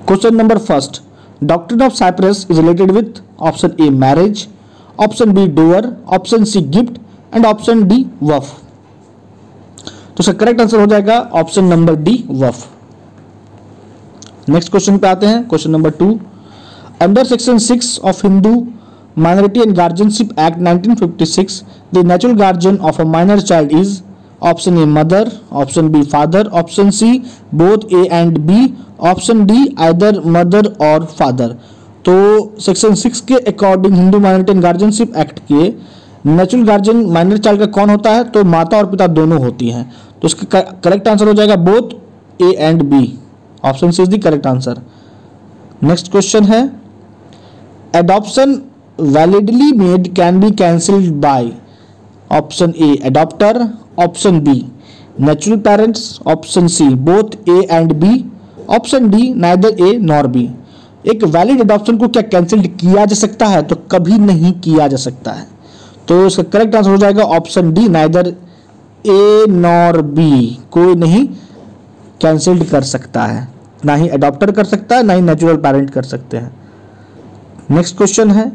Question number first, doctrine of cypres is related with option A marriage, option B dower, option C gift and option D waqf. तो इसका correct answer हो जाएगा option number D waqf. Next question पे आते हैं, question number 2, under section 6 of Hindu minority and guardianship act 1956 the natural guardian of a minor child is option A mother, option B father, option C both A and B, option D either mother और father. तो section 6 के according Hindu minority and guardianship act के natural guardian minor child का कौन होता है? तो माता और पिता दोनों होती हैं। तो इसका करेक्ट आंसर हो जाएगा both A and B, option C is the correct answer. Next question है, adoption validly made can be cancelled by option A adopter, option B natural parents, option C both A and B, option D neither A nor B. एक valid adoption को क्या cancel किया जा सकता है? तो कभी नहीं किया जा सकता है। तो इसका करेक्ट आंसर हो जाएगा option D neither A nor B, कोई नहीं कैंसिल्ड कर सकता है, ना ही एडॉप्टर कर सकता है, ना ही नेचुरल पेरेंट कर सकते हैं। नेक्स्ट क्वेश्चन है,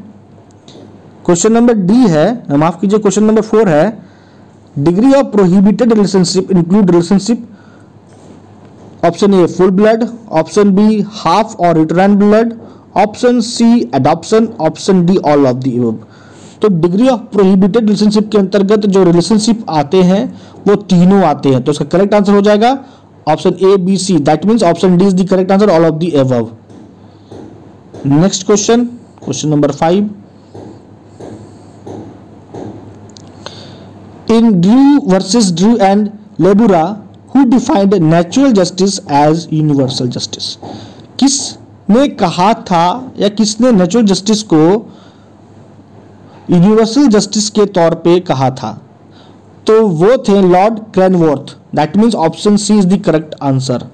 क्वेश्चन नंबर डी है, माफ कीजिए क्वेश्चन नंबर 4 है, degree of prohibited relationship include relationship option A full blood, option B half और uterine blood, option C adoption, option D all of the above. तो degree of prohibited relationship के अंतर्गत जो relationship आते हैं वो तीनों आते हैं। तो इसका करेक्ट आंसर हो जाएगा option A B C, that means option D is the correct answer, all of the above. Next question, question number 5, in Drew versus Drew and Lebura, who defined natural justice as universal justice? किसने कहा था या किसने natural justice को universal justice के तौर पे कहा था? तो वो थे lord Cranworth, that means option C is the correct answer,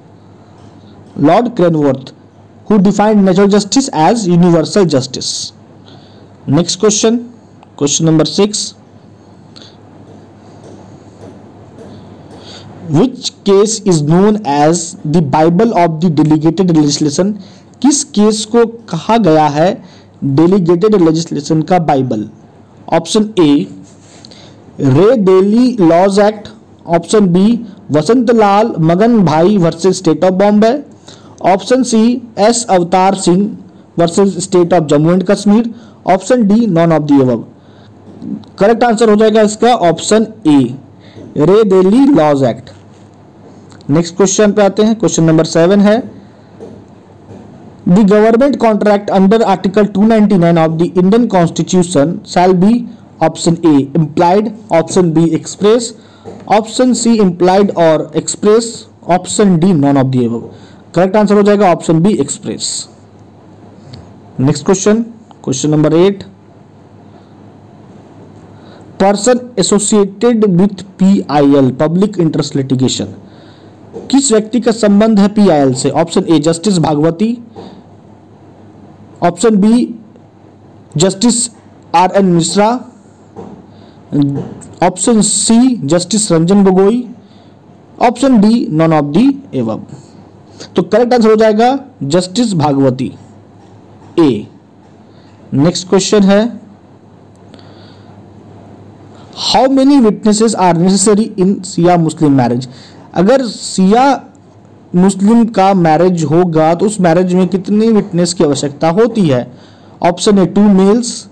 lord Cranworth, who defined natural justice as universal justice. Next question, question number 6, which case is known as the Bible of the delegated legislation? किस case को कहा गया है delegated legislation का bible? Option A re Delhi laws act, option B Vasantlal Magan bhai versus state of Bombay, option C S Avtar Singh versus state of Jammu and Kashmir, option D none of the above. Correct answer हो जाएगा इसका option A re Delhi laws act. Next question पे आते हैं, question number 7 है, the government contract under article 299 of the Indian constitution shall be option A implied, option B express, option C implied और express, option D none of the above. Correct answer हो जाएगा option B express. Next question, question number 8, person associated with PIL public interest litigation, किस व्यक्ति का संबंध है PIL से? Option A justice Bhagwati, option B justice RN Mishra, option C justice Ranjan Gogoi, option D none of the एवब। तो correct answer हो जाएगा justice Bhagwati A. Next question है, how many witnesses are necessary in Shia Muslim marriage? अगर Shia मुस्लिम का marriage होगा तो उस marriage में कितनी विटनेस की आवश्यकता होती है? Option A 2 males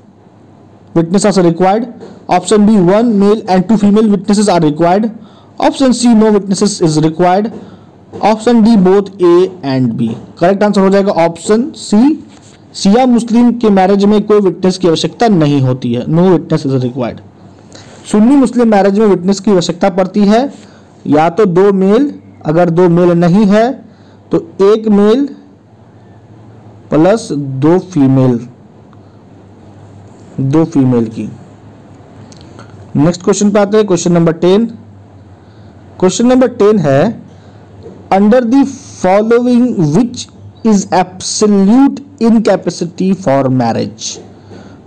witnesses are required, option B 1 male and 2 female witnesses are required, option C no witnesses is required, option D both A and B. Correct answer हो जाएगा ऑप्शन सी, सिया मुस्लिम के marriage में कोई witness की आवश्यकता नहीं होती है, no witness is required. Sunni Muslim marriage में विटनेस की आवश्यकता पड़ती है या तो 2 मेल, अगर 2 मेल नहीं है तो 1 मेल प्लस 2 फीमेल, 2 फीमेल की। नेक्स्ट क्वेश्चन पे आते हैं, क्वेश्चन नंबर 10। क्वेश्चन नंबर 10 है, under the following which is absolute incapacity for marriage?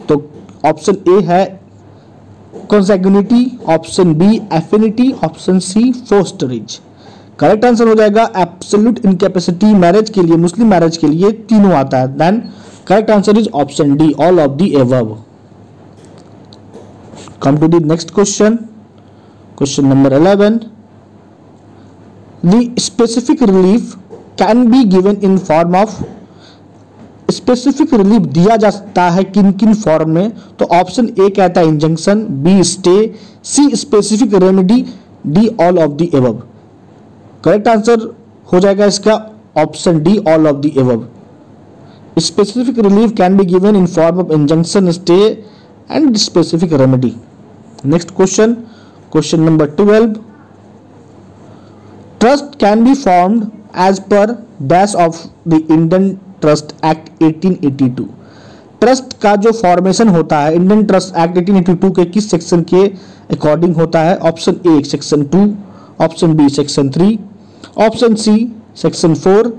तो ऑप्शन ए है consanguinity, option B affinity, option C fosterage. Correct answer हो जाएगा एब्सोल्यूट इनकैपेसिटी मैरिज के लिए, मुस्लिम मैरिज के लिए तीनों आता है। Then correct answer is option D, all of the above. Come to the next question, question number 11। The specific relief can be given in form of, specific relief दिया जा सकता है किन किन फॉर्म में? तो ऑप्शन ए कहता है injunction, B stay, C specific remedy, D all of the above. Correct answer हो जाएगा इसका option D, all of the above. Specific relief can be given in form of injunction, stay and specific remedy. Next question, question number 12। Trust can be formed as per dash of the Indian Trust Act 1882। Trust का जो formation होता है Indian Trust Act 1882 के किस section के according होता है? Option A section 2, option B section 3, option C section 4,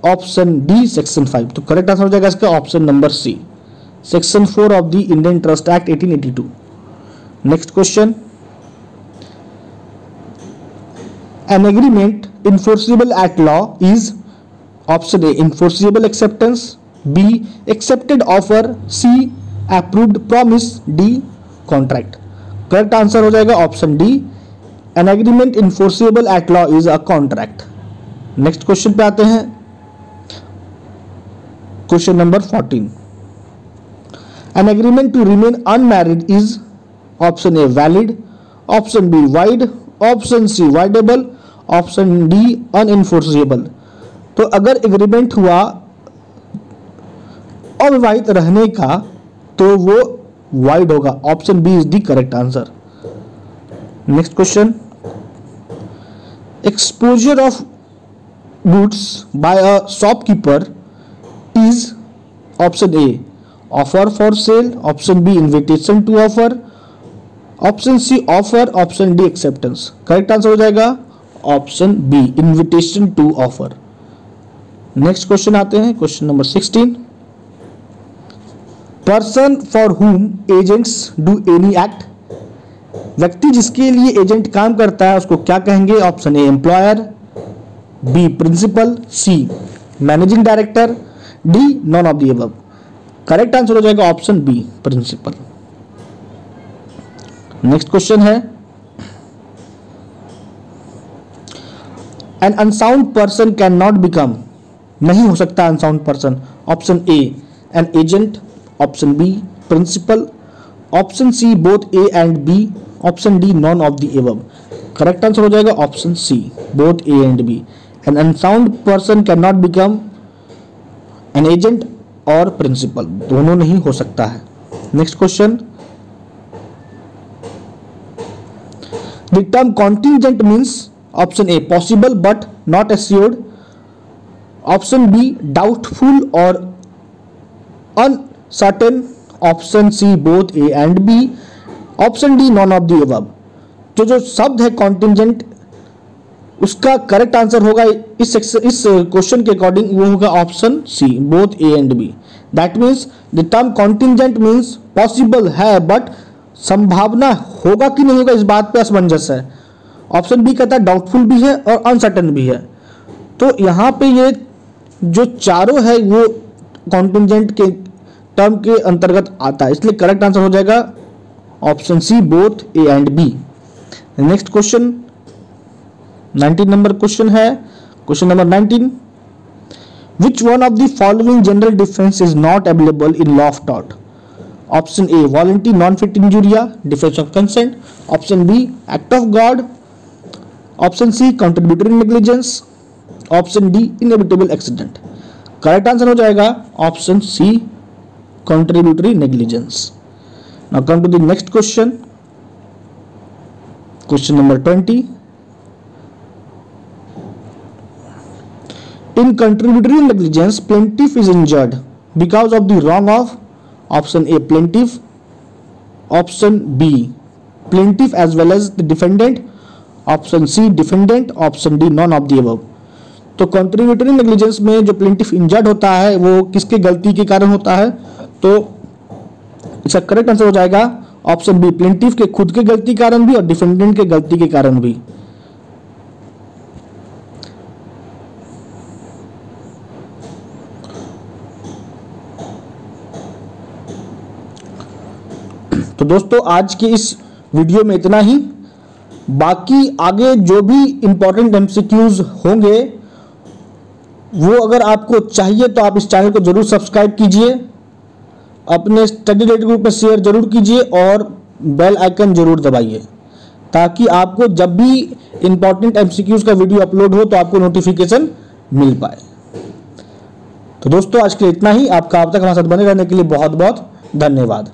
option D section 5। तो करेक्ट आंसर हो जाएगा इसका option number C, section 4 of the Indian Trust Act 1882। Next question, an agreement enforceable at law is, option A enforceable acceptance, B accepted offer, C approved promise, D contract. Correct answer हो जाएगा option D, an agreement enforceable at law is a contract. Next question पे आते हैं, question number 14। An agreement to remain unmarried is, option A valid, option B void, option C voidable, option D unenforceable. तो अगर agreement हुआ अविवाहित रहने का तो वो वाइड होगा, option B is the correct answer. Next question, exposure of goods by a shopkeeper is, option A offer for sale, option B invitation to offer, option C offer, option D acceptance. Correct answer हो जाएगा option B, invitation to offer. Next question आते हैं, question number 16। Person for whom agents do any act, व्यक्ति जिसके लिए agent काम करता है उसको क्या कहेंगे? Option A employer, B principal, C managing director, D none of the above. Correct answer हो जाएगा option B, principal. Next question है, an unsound person can not become, नहीं हो सकता unsound person. Option A an agent, option B principal, option C both A and B, option D none of the above. Correct answer हो जाएगा option C, both A and B. An unsound person can not become an agent और principal, दोनों नहीं हो सकता है। Next question, the term contingent means, option A possible but not assured, option B doubtful और uncertain, option C both A and B, option D none of the above. तो जो शब्द है कॉन्टिंजेंट उसका करेक्ट आंसर होगा इस question के according वो होगा option C, both A and B. That means the term contingent means possible है बट संभावना होगा कि नहीं होगा इस बात पे असमंजस है। ऑप्शन बी कहता है डाउटफुल भी है और अनसर्टेन भी है। तो यहाँ पे ये जो चारों है वो कॉन्टिंजेंट के टर्म के अंतर्गत आता है, इसलिए करेक्ट आंसर हो जाएगा option C, both A and B. Next question 19 number question है, question number 19। Which one of the following general defence is not available in law of tort? Option A voluntary non fit injuria, defence of consent, option B act of God, option C contributory negligence, option D inevitable accident. Correct answer हो जाएगा option C, contributory negligence. Now come to the next question, question number 20। In contributory negligence, plaintiff is injured because of the wrong of, option A plaintiff, option B plaintiff as well as the defendant, option C defendant, option D none of the above। तो contributory negligence में जो plaintiff injured होता है वो किसके गलती के कारण होता है? तो इसका करेक्ट आंसर हो जाएगा ऑप्शन बी, प्लेंटिफ के खुद के गलती के कारण भी और डिफेंडेंट के गलती के कारण भी। तो दोस्तों आज की इस वीडियो में इतना ही। बाकी आगे जो भी इंपॉर्टेंट एमसीक्यूज होंगे वो अगर आपको चाहिए तो आप इस चैनल को जरूर सब्सक्राइब कीजिए, अपने स्टडी रेडी ग्रुप में शेयर जरूर कीजिए और बेल आइकन जरूर दबाइए ताकि आपको जब भी इंपॉर्टेंट एमसीक्यूज का वीडियो अपलोड हो तो आपको नोटिफिकेशन मिल पाए। तो दोस्तों आज के लिए इतना ही। आपका अब तक हमारे साथ बने रहने के लिए बहुत बहुत धन्यवाद।